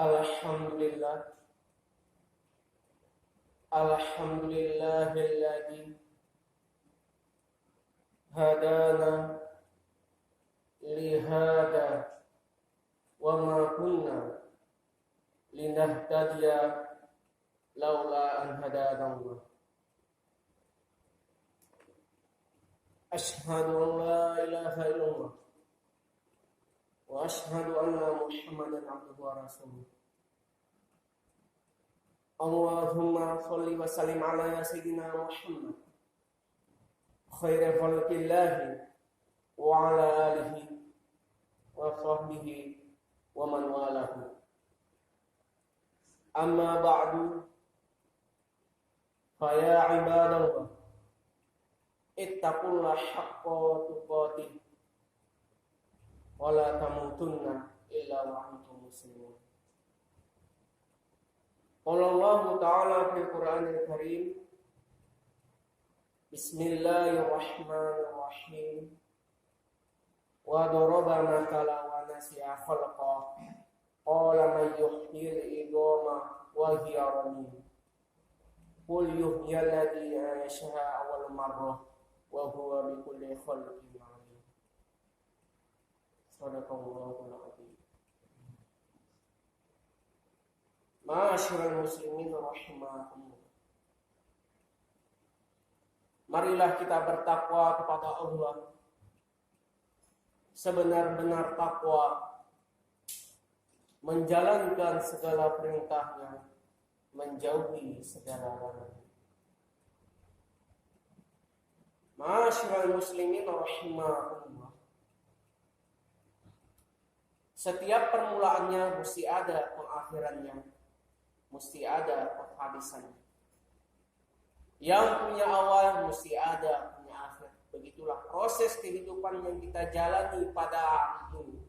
Alhamdulillah. Alhamdulillahilladzi hadana lihada wa ma kunna linahtadiya laula an hadana Allah. Ashhadu an la ilaha illallah wa ashhadu anna Muhammadan abduhu wa rasuluh. Allahumma sholli wa sallim ala sayyidina Muhammad khairi khalqillahi wa ala alihi wa sahbihi wa man walahu. Amma ba'du, fa ya ibadallah, ittaqullaha haqqa tuqatih wa la tamutunna illa wa antum muslimun. Qala Allah Ta'ala fil Qur'anil Karim, Bismillahirrahmanirrahim. Wa daraba mathalan wa nasiya khalqah. Qala man yuhyil idama wa hiya ramim. Qul yuhyil ladzi ansha'a awwal marrah wa huwa bikulli khalqin 'alim. Shadaqallahul 'azim. Ma'asyiral muslimin rahimakumullah. Marilah kita bertakwa kepada Allah sebenar-benar takwa, menjalankan segala perintahnya, menjauhi segala larangan. Ma'asyiral muslimin rahimakumullah. Setiap permulaannya mesti ada pengakhirannya, mesti ada penghabisannya. Yang punya awal mesti ada punya akhir. Begitulah proses kehidupan yang kita jalani pada hari ini.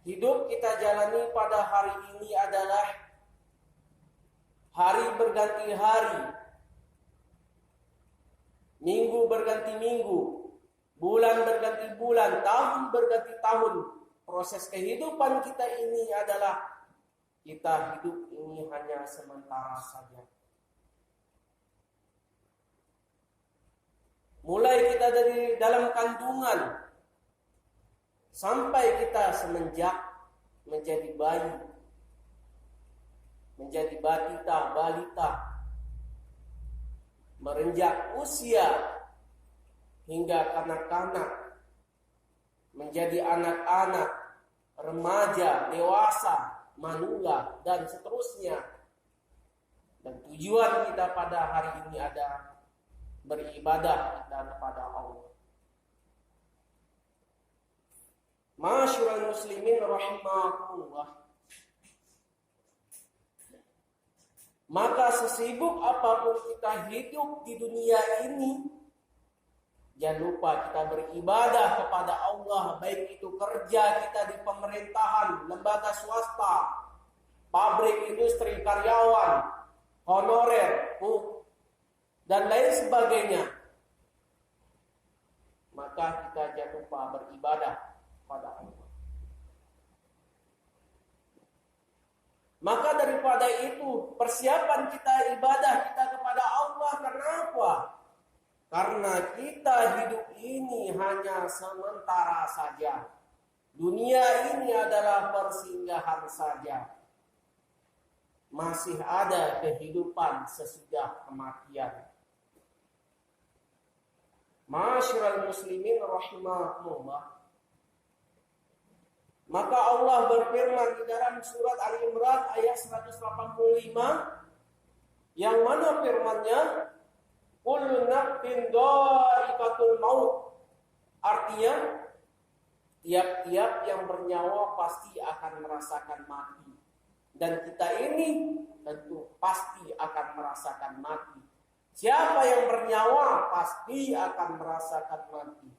Hidup kita jalani pada hari ini adalah hari berganti hari, minggu berganti minggu, bulan berganti bulan, tahun berganti tahun. Proses kehidupan kita ini adalah kita hidup ini hanya sementara saja. Mulai kita dari dalam kandungan sampai kita semenjak menjadi bayi, menjadi balita, merenjak usia hingga kanak-kanak, menjadi anak-anak, remaja, dewasa, manula, dan seterusnya. Dan tujuan kita pada hari ini ada beribadah kepada Allah. Ma'asyiral muslimin rahimakumullah. Maka sesibuk apapun kita hidup di dunia ini, jangan lupa kita beribadah kepada Allah, baik itu kerja kita di pemerintahan, lembaga swasta, pabrik, industri, karyawan, honorer, dan lain sebagainya. Maka kita jangan lupa beribadah kepada Allah. Maka daripada itu, persiapan kita ibadah kita kepada Allah, kenapa? Karena kita hidup ini hanya sementara saja. Dunia ini adalah persinggahan saja. Masih ada kehidupan sesudah kematian. Ma'asyiral muslimin rahimakumullah. Maka Allah berfirman di dalam surat Al-Imran ayat 185, yang mana firman-Nya, kullu nafsin dha'iqatul maut. Artinya tiap-tiap yang bernyawa pasti akan merasakan mati. Dan kita ini tentu pasti akan merasakan mati. Siapa yang bernyawa pasti akan merasakan mati.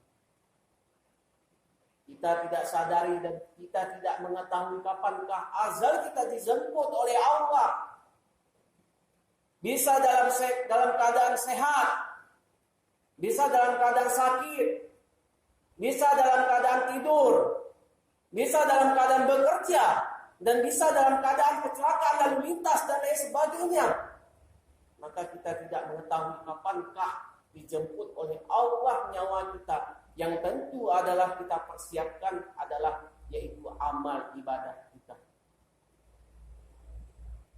Kita tidak sadari dan kita tidak mengetahui kapankah azal kita dijemput oleh Allah. Bisa dalam keadaan sehat, bisa dalam keadaan sakit, bisa dalam keadaan tidur, bisa dalam keadaan bekerja, dan bisa dalam keadaan kecelakaan lalu lintas dan lain sebagainya. Maka kita tidak mengetahui kapankah dijemput oleh Allah nyawa kita. Yang tentu adalah kita persiapkan adalah yaitu amal ibadah kita.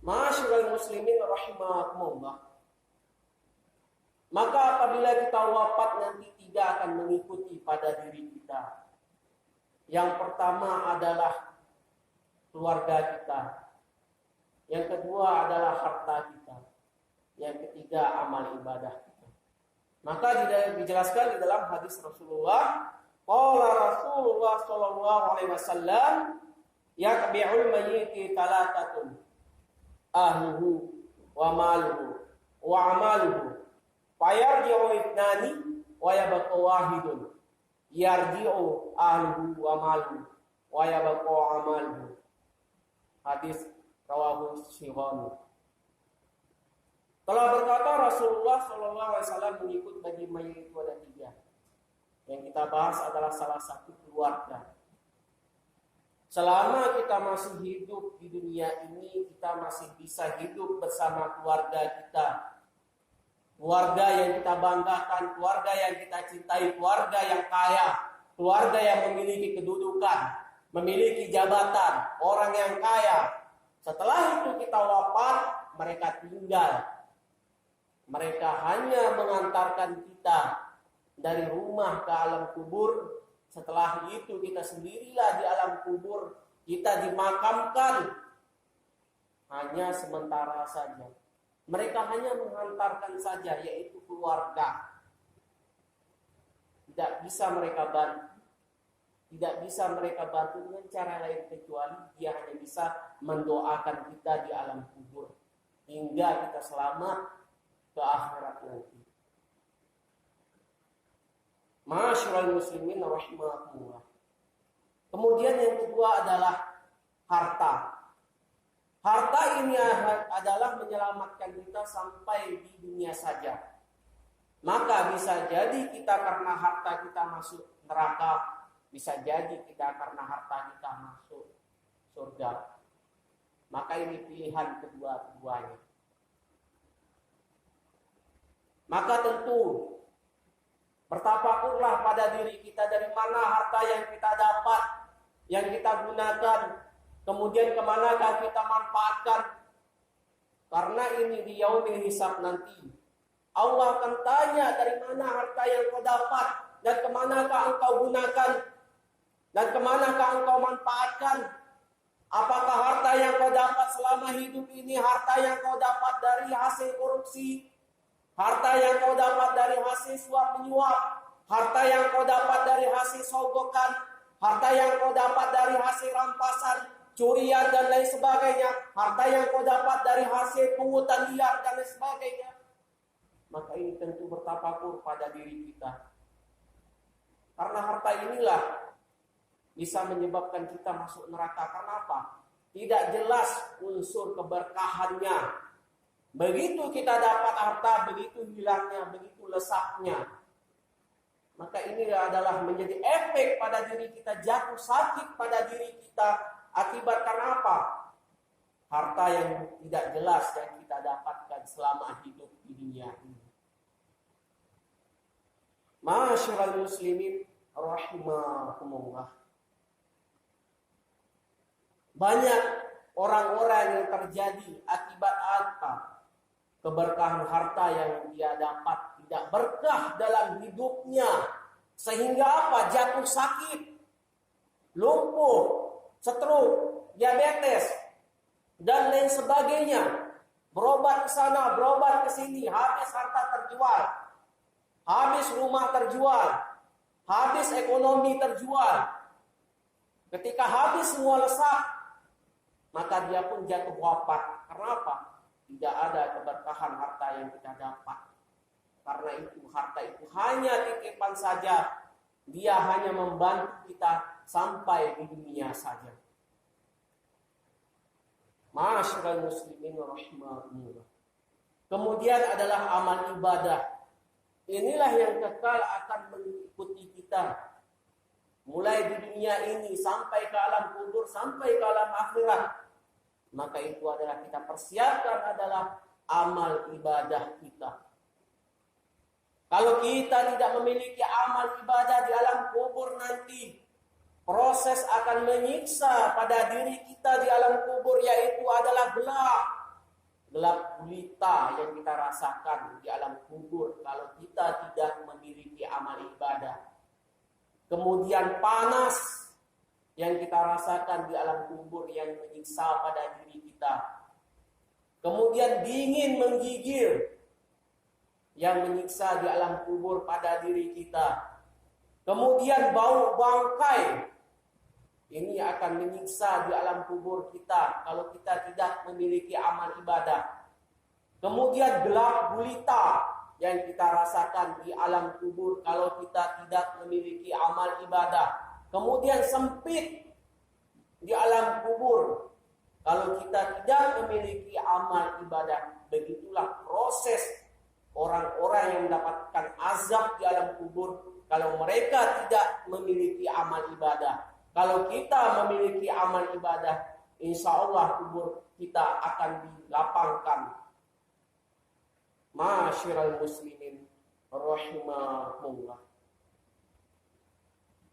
Ma'asyiral muslimin rahimakumullah. Maka apabila kita wafat nanti tidak akan mengikuti pada diri kita. Yang pertama adalah keluarga kita. Yang kedua adalah harta kita. Yang ketiga amal ibadah kita. Maka dijelaskan di dalam hadis Rasulullah, qala Rasulullah sallallahu alaihi wasallam, yaqbi'ul mayyiti talatatun, ahluhu wa maluhu wa amaluhu, fayarji'u ithnani wa yabqa wahidun, yarji'u ahluhu wa maluhu wa yabqa amaluhu. Hadis rawahu Syihani. Telah berkata Rasulullah SAW mengikut bagi mayit itu ada 3. Yang kita bahas adalah salah satu keluarga. Selama kita masih hidup di dunia ini, kita masih bisa hidup bersama keluarga kita. Keluarga yang kita banggakan, keluarga yang kita cintai, keluarga yang kaya, keluarga yang memiliki kedudukan, memiliki jabatan, orang yang kaya. Setelah itu kita wafat, mereka tinggal. Mereka hanya mengantarkan kita dari rumah ke alam kubur. Setelah itu kita sendirilah di alam kubur. Kita dimakamkan hanya sementara saja. Mereka hanya mengantarkan saja, yaitu keluarga. Tidak bisa mereka bantu. Tidak bisa mereka bantu dengan cara lain kecuali dia hanya bisa mendoakan kita di alam kubur hingga kita selamat ke akhirat nanti. Ma'asyiral muslimin rahimakumullah. Kemudian yang kedua adalah harta. Harta ini adalah menyelamatkan kita sampai di dunia saja. Maka bisa jadi kita karena harta kita masuk neraka, bisa jadi kita karena harta kita masuk surga. Maka ini pilihan kedua-duanya. Maka tentu bertafakurlah pada diri kita dari mana harta yang kita dapat, yang kita gunakan, kemudian kemanakah kita manfaatkan. Karena ini di yaumil hisab nanti Allah akan tanya dari mana harta yang kau dapat dan kemanakah engkau gunakan dan kemanakah engkau manfaatkan. Apakah harta yang kau dapat selama hidup ini harta yang kau dapat dari hasil korupsi, harta yang kau dapat dari hasil suap menyuap, harta yang kau dapat dari hasil sogokan, harta yang kau dapat dari hasil rampasan, curian dan lain sebagainya, harta yang kau dapat dari hasil pungutan liar dan lain sebagainya. Maka ini tentu bertafakur pada diri kita. Karena harta inilah bisa menyebabkan kita masuk neraka. Karena apa? Tidak jelas unsur keberkahannya. Begitu kita dapat harta, begitu hilangnya, begitu lesaknya. Maka ini adalah menjadi efek pada diri kita, jatuh sakit pada diri kita. Akibat karena apa? Harta yang tidak jelas yang kita dapatkan selama hidup di dunia ini. Ma'asyiral muslimin rahimakumullah. Banyak orang-orang yang terjadi akibat apa? Keberkahan harta yang dia dapat tidak berkah dalam hidupnya. Sehingga apa? Jatuh sakit, lumpuh, stroke, diabetes, dan lain sebagainya. Berobat ke sana, berobat ke sini, habis harta terjual, habis rumah terjual, habis ekonomi terjual. Ketika habis semua lesak, maka dia pun jatuh wafat. Karena apa? Tidak ada keberkahan harta yang kita dapat. Karena itu harta itu hanya titipan saja. Dia hanya membantu kita sampai di dunia saja. Ma'asyiral muslimin rahimakumullah. Kemudian adalah amal ibadah. Inilah yang kekal akan mengikuti kita. mulai di dunia ini sampai ke alam kubur, sampai ke alam akhirat, maka itu adalah kita persiapkan adalah amal ibadah kita. Kalau kita tidak memiliki amal ibadah di alam kubur nanti, proses akan menyiksa pada diri kita di alam kubur, yaitu adalah gelap gulita yang kita rasakan di alam kubur kalau kita tidak memiliki amal ibadah. Kemudian panas yang kita rasakan di alam kubur yang menyiksa pada diri kita. Kemudian dingin menggigil yang menyiksa di alam kubur pada diri kita. Kemudian bau bangkai ini akan menyiksa di alam kubur kita kalau kita tidak memiliki amal ibadah. Kemudian gelap gulita yang kita rasakan di alam kubur kalau kita tidak memiliki amal ibadah. Kemudian sempit di alam kubur kalau kita tidak memiliki amal ibadah. Begitulah proses orang-orang yang mendapatkan azab di alam kubur kalau mereka tidak memiliki amal ibadah. Kalau kita memiliki amal ibadah, insya Allah kubur kita akan dilapangkan. Ma'asyiral muslimin rahimahumullah.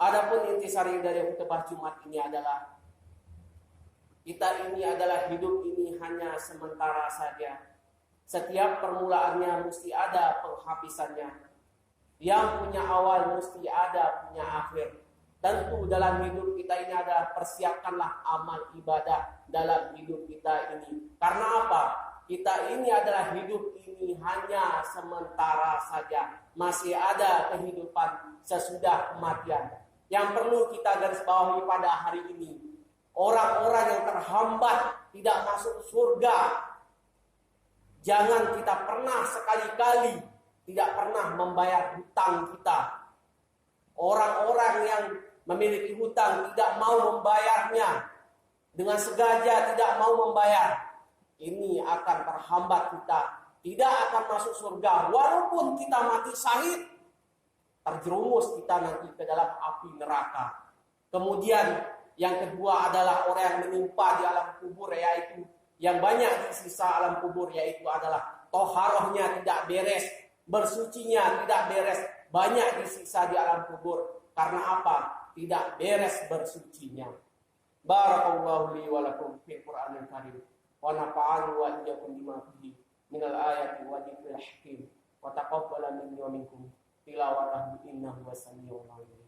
Adapun intisari dari khutbah Jumat ini adalah kita ini adalah hidup ini hanya sementara saja. Setiap permulaannya mesti ada penghabisannya. Yang punya awal mesti ada punya akhir. Tentu dalam hidup kita ini ada persiapkanlah amal ibadah dalam hidup kita ini. Karena apa? Kita ini adalah hidup ini hanya sementara saja. Masih ada kehidupan sesudah kematian. Yang perlu kita garis bawahi pada hari ini, orang-orang yang terhambat tidak masuk surga, jangan kita pernah sekali-kali tidak pernah membayar hutang kita. Orang-orang yang memiliki hutang tidak mau membayarnya, dengan sengaja tidak mau membayar, ini akan terhambat kita, tidak akan masuk surga. Walaupun kita mati syahid, terjerumus kita nanti ke dalam api neraka. Kemudian yang kedua adalah orang yang menimpa di alam kubur, yaitu yang banyak di sisa alam kubur, yaitu adalah toharohnya tidak beres, bersucinya tidak beres, banyak disiksa di alam kubur. Karena apa? Tidak beres bersucinya. Barakallahu li wa lakum fil Qur'anil Karim wa nafa'ani wa iyyakum bima fihi minal ayati wa dzikril hakim wa taqabbala minni wa minkum tilawatahu innahu was-sami'ul 'alim.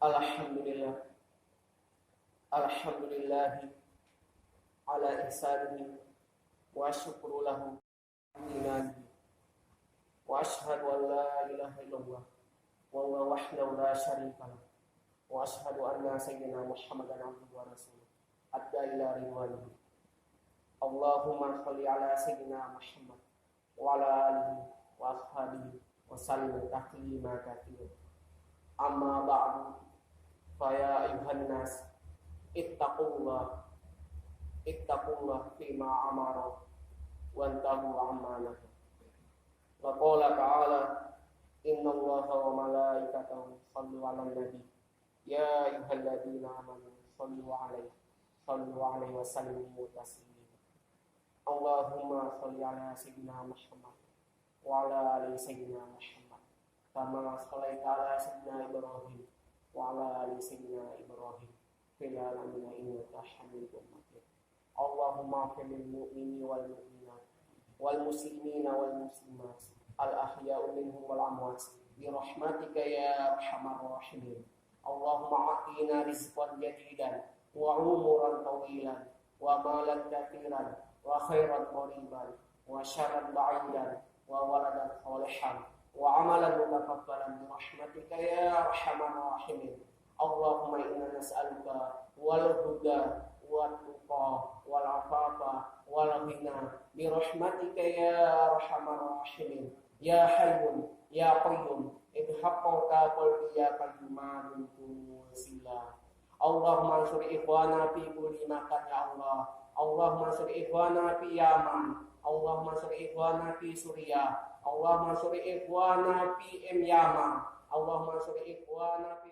Alhamdulillah. Alhamdulillah ala ihsanihi wa syukru lahu inani wa ashhadu an la ilaha illallah wa huwa wahdahu la syarika lahu wa ashhadu anna sayyidina Muhammadan abduhu wa rasuluh adda ila ridwanihi. Allahumma shalli ala sayyidina Muhammad wa ala alihi wa ashabihi wa sallim taslima katsiran. Amma ba'du. Faya ayuhan nas ittaqullah fima amara wantahu amanahu. Wa qala ta'ala innallaha wa malaikatahu yushollu 'alan nabi ya ayyuhalladzina amanu shollu 'alaihi wa sallimu taslima. Allahumma sholli 'ala sayyidina Muhammad wa 'ala ali sayyidina Muhammad kama shallaita 'ala sayyidina Ibrahim wa 'ala ali sayyidina Ibrahim fil alamin innaka Hamidum Majid. Allahumma fil mu'mini wal mu'minat wal muslimina wal muslimat al ahya'u minhum wal amwat bi rahmatika ya arhamar rahimin. Allahumma atina rizqan jadidan wa umuran tawilan wa malan kathiran wa khairan qariban wa syarran ba'idan wa waladan salihan wa amalan mutakabbalan bi rahmatika ya arhamar rahimin. Allahumma inna nas'aluka wal huda wat tuqa wal afafa wal ghina bi rahmatika ya arhamar rahimin. Ya hayyun ya qayyum idhaqqa qalbiya kalima bintu sila. Allahumma ansur ikhwana fi kulli makan ya Allah. Allahumma ansur ikhwana fi Yaman. Allahumma ansur ikhwana fi Suriah. Allahumma ansur ikhwana fi Yaman. Allahumma ansur ikhwana fi